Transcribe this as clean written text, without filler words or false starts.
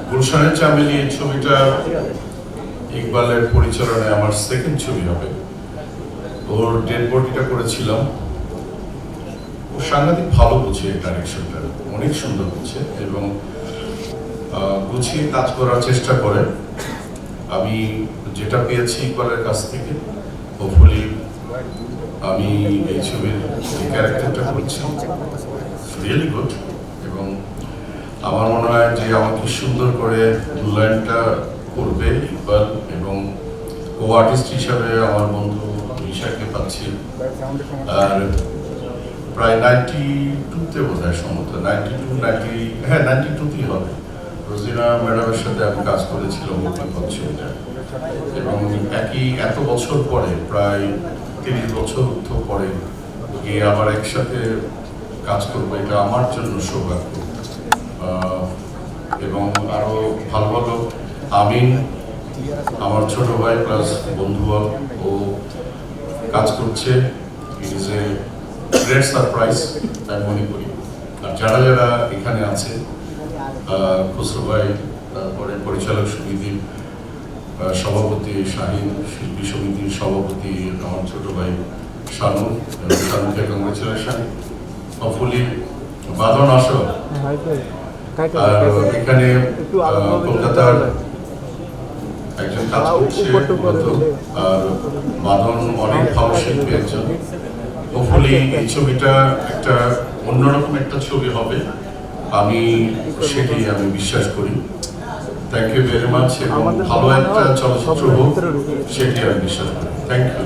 গুলশানের চামেলি এই ছবিটা ইকবালের পরিচালনায় আমার সেকেন্ড ছবি হবে। ওর ডেড বডিটা করেছিলাম। ও সাংঘাতিক ভালো বুঝে ডাইরেকশনটা, অনেক সুন্দর বুঝে এবং গুছিয়ে কাজ করার চেষ্টা করে। আমি যেটা পেয়েছি ইকবালের কাছ থেকে, হোপফুলি আমি এই ছবির যে ক্যারেক্টারটা করছি রিয়েলি গুড, এবং আমার মনে হয় যে আমাকে সুন্দর করে মূল্যায়নটা করবে ইকবাল, এবং কো আর্টিস্ট হিসাবে আমার বন্ধু ঈশাকে পাচ্ছি। আর প্রায় 92-তে বোধ হয়, সম্ভবত 92-ই হবে, রোজিনা ম্যাডামের সাথে আমি কাজ করেছিলাম ছবিটা, এবং এত বছর পরে, প্রায় 30 বছর পরে গিয়ে আবার একসাথে কাজ করবো, এটা আমার জন্য সৌভাগ্য। এবং আরো ভালো ভালো আমিন, আমার ছোট ভাই প্লাস বন্ধু, ও কাজ করছে। It is a great surprise আমি মনে করি। আর যারা যারা এখানে আছে, খুসরো ভাই, তারপরে পরিচালক সমিতির সভাপতি শাহিন, শিল্পী সমিতির সভাপতি আমার ছোট ভাই শানু, শানুকে কংগ্রেচুলেশন। হপফুলি বাঁধন আসো। আর এখানে কলকাতার একজন কাজ করছে, আর বাঁধন অনেক ভালো শিল্পী একজন। হোপফুলি এই ছবিটা একটা অন্যরকম একটা ছবি হবে, সেটি আমি বিশ্বাস করি। থ্যাংক ইউ ভেরি মাচ, এবং ভালো একটা চলচ্চিত্র হোক সেটি আমি বিশ্বাস করি। Thank you.